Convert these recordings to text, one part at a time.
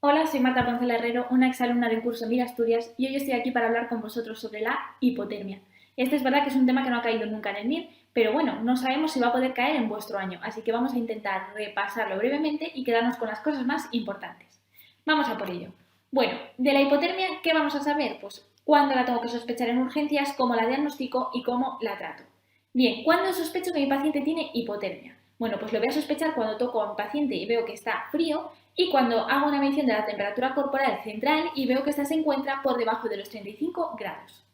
Hola, soy Marta Poncela Herrero, una exalumna del curso Mira Asturias, y hoy estoy aquí para hablar con vosotros sobre la hipotermia. Este es verdad que es un tema que no ha caído nunca en el MIR, pero bueno, no sabemos si va a poder caer en vuestro año, así que vamos a intentar repasarlo brevemente y quedarnos con las cosas más importantes. Vamos a por ello. Bueno, de la hipotermia, ¿qué vamos a saber? Pues cuándo la tengo que sospechar en urgencias, cómo la diagnostico y cómo la trato. Bien, ¿cuándo sospecho que mi paciente tiene hipotermia? Bueno, pues lo voy a sospechar cuando toco a un paciente y veo que está frío y cuando hago una medición de la temperatura corporal central y veo que ésta se encuentra por debajo de los 35 grados.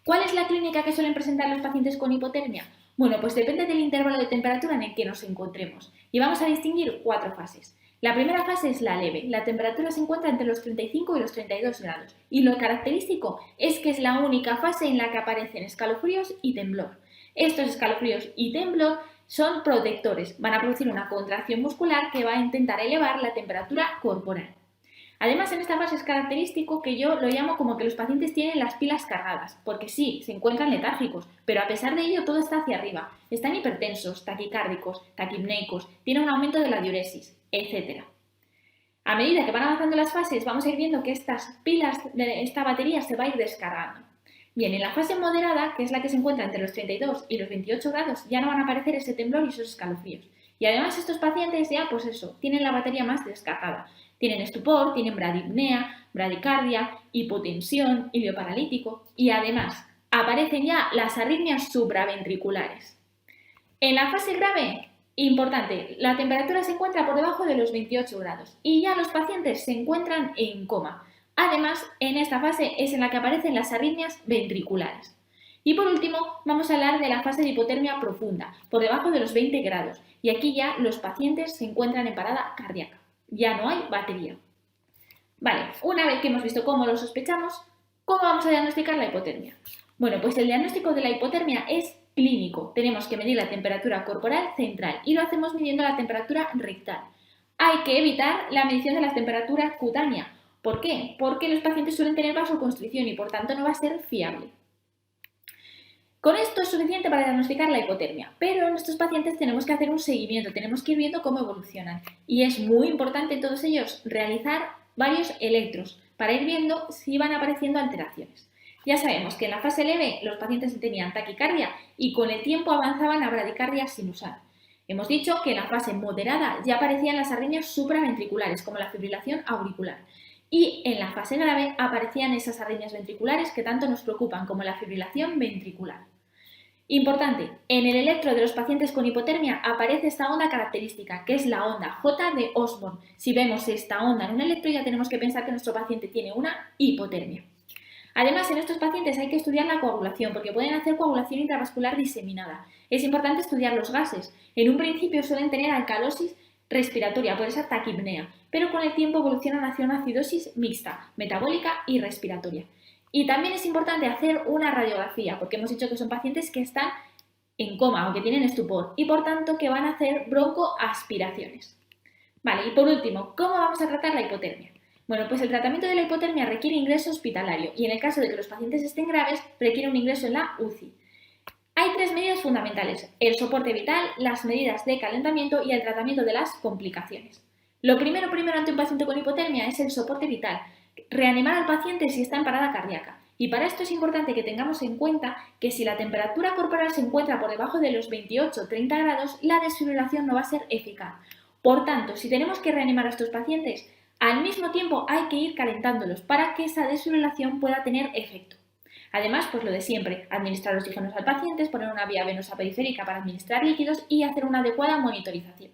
¿Cuál es la clínica que suelen presentar los pacientes con hipotermia? Bueno, pues depende del intervalo de temperatura en el que nos encontremos y vamos a distinguir 4 fases. La primera fase es la leve, la temperatura se encuentra entre los 35 y los 32 grados y lo característico es que es la única fase en la que aparecen escalofríos y temblor. Estos escalofríos y temblor son protectores, van a producir una contracción muscular que va a intentar elevar la temperatura corporal. Además, en esta fase es característico que yo lo llamo como que los pacientes tienen las pilas cargadas, porque sí, se encuentran letárgicos, pero a pesar de ello todo está hacia arriba. Están hipertensos, taquicárdicos, taquipneicos, tienen un aumento de la diuresis, etc. A medida que van avanzando las fases, vamos a ir viendo que estas pilas de esta batería se va a ir descargando. Bien, en la fase moderada, que es la que se encuentra entre los 32 y los 28 grados, ya no van a aparecer ese temblor y esos escalofríos. Y además estos pacientes ya, pues eso, tienen la batería más descargada. Tienen estupor, tienen bradipnea, bradicardia, hipotensión, ilioparalítico y además aparecen ya las arritmias supraventriculares. En la fase grave, importante, la temperatura se encuentra por debajo de los 28 grados y ya los pacientes se encuentran en coma. Además, en esta fase es en la que aparecen las arritmias ventriculares. Y por último, vamos a hablar de la fase de hipotermia profunda, por debajo de los 20 grados, y aquí ya los pacientes se encuentran en parada cardíaca. Ya no hay batería. Vale, una vez que hemos visto cómo lo sospechamos, ¿cómo vamos a diagnosticar la hipotermia? Bueno, pues el diagnóstico de la hipotermia es clínico. Tenemos que medir la temperatura corporal central y lo hacemos midiendo la temperatura rectal. Hay que evitar la medición de la temperatura cutánea. ¿Por qué? Porque los pacientes suelen tener vasoconstricción y por tanto no va a ser fiable. Con esto es suficiente para diagnosticar la hipotermia, pero en estos pacientes tenemos que hacer un seguimiento, tenemos que ir viendo cómo evolucionan y es muy importante en todos ellos realizar varios electros para ir viendo si van apareciendo alteraciones. Ya sabemos que en la fase leve los pacientes tenían taquicardia y con el tiempo avanzaban a bradicardia sinusal. Hemos dicho que en la fase moderada ya aparecían las arritmias supraventriculares como la fibrilación auricular y en la fase grave aparecían esas arritmias ventriculares que tanto nos preocupan como la fibrilación ventricular. Importante, en el electro de los pacientes con hipotermia aparece esta onda característica, que es la onda J de Osborn. Si vemos esta onda en un electro ya tenemos que pensar que nuestro paciente tiene una hipotermia. Además, en estos pacientes hay que estudiar la coagulación, porque pueden hacer coagulación intravascular diseminada. Es importante estudiar los gases. En un principio suelen tener alcalosis respiratoria, por esa taquipnea, pero con el tiempo evolucionan hacia una acidosis mixta, metabólica y respiratoria. Y también es importante hacer una radiografía, porque hemos dicho que son pacientes que están en coma o que tienen estupor y por tanto que van a hacer broncoaspiraciones. Vale, y por último, ¿cómo vamos a tratar la hipotermia? Bueno, pues el tratamiento de la hipotermia requiere ingreso hospitalario y en el caso de que los pacientes estén graves, requiere un ingreso en la UCI. Hay 3 medidas fundamentales: el soporte vital, las medidas de calentamiento y el tratamiento de las complicaciones. Lo primero ante un paciente con hipotermia es el soporte vital, reanimar al paciente si está en parada cardíaca. Y para esto es importante que tengamos en cuenta que si la temperatura corporal se encuentra por debajo de los 28-30 grados, la desfibrilación no va a ser eficaz. Por tanto, si tenemos que reanimar a estos pacientes, al mismo tiempo hay que ir calentándolos para que esa desfibrilación pueda tener efecto. Además, pues lo de siempre, administrar oxígenos al paciente, poner una vía venosa periférica para administrar líquidos y hacer una adecuada monitorización.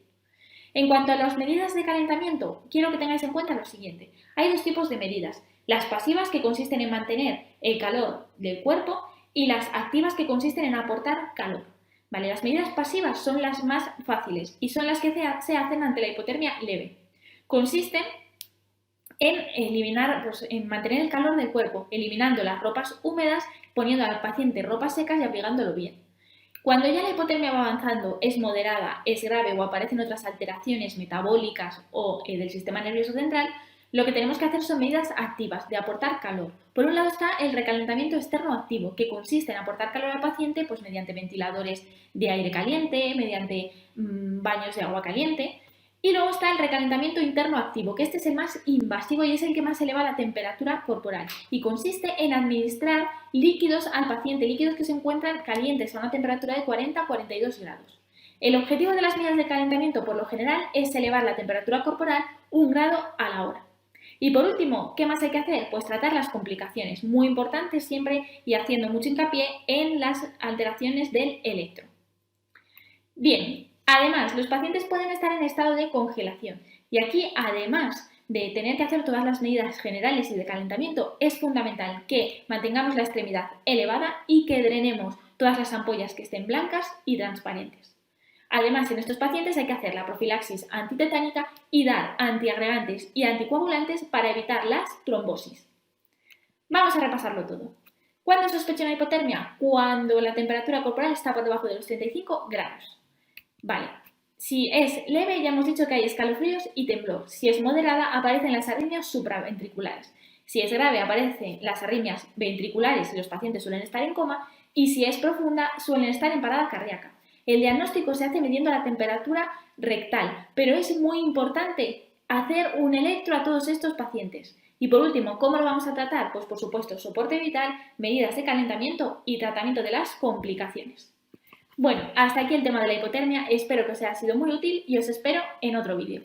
En cuanto a las medidas de calentamiento, quiero que tengáis en cuenta lo siguiente. Hay 2 tipos de medidas: las pasivas, que consisten en mantener el calor del cuerpo, y las activas, que consisten en aportar calor. ¿Vale? Las medidas pasivas son las más fáciles y son las que se hacen ante la hipotermia leve. Consisten en mantener el calor del cuerpo, eliminando las ropas húmedas, poniendo al paciente ropas secas y abrigándolo bien. Cuando ya la hipotermia va avanzando, es moderada, es grave o aparecen otras alteraciones metabólicas o del sistema nervioso central, lo que tenemos que hacer son medidas activas de aportar calor. Por un lado está el recalentamiento externo activo, que consiste en aportar calor al paciente pues mediante ventiladores de aire caliente, mediante baños de agua caliente. Y luego está el recalentamiento interno activo, que este es el más invasivo y es el que más eleva la temperatura corporal y consiste en administrar líquidos al paciente, líquidos que se encuentran calientes a una temperatura de 40 a 42 grados. El objetivo de las medidas de calentamiento, por lo general, es elevar la temperatura corporal 1 grado a la hora. Y por último, ¿qué más hay que hacer? Pues tratar las complicaciones, muy importantes siempre y haciendo mucho hincapié en las alteraciones del electro. Bien, además, los pacientes pueden estar en estado de congelación y aquí, además de tener que hacer todas las medidas generales y de calentamiento, es fundamental que mantengamos la extremidad elevada y que drenemos todas las ampollas que estén blancas y transparentes. Además, en estos pacientes hay que hacer la profilaxis antitetánica y dar antiagregantes y anticoagulantes para evitar las trombosis. Vamos a repasarlo todo. ¿Cuándo sospecho una hipotermia? Cuando la temperatura corporal está por debajo de los 35 grados. Vale, si es leve ya hemos dicho que hay escalofríos y temblor. Si es moderada aparecen las arritmias supraventriculares. Si es grave aparecen las arritmias ventriculares y los pacientes suelen estar en coma. Y si es profunda suelen estar en parada cardíaca. El diagnóstico se hace midiendo la temperatura rectal, pero es muy importante hacer un electro a todos estos pacientes. Y por último, ¿cómo lo vamos a tratar? Pues por supuesto, soporte vital, medidas de calentamiento y tratamiento de las complicaciones. Bueno, hasta aquí el tema de la hipotermia, espero que os haya sido muy útil y os espero en otro vídeo.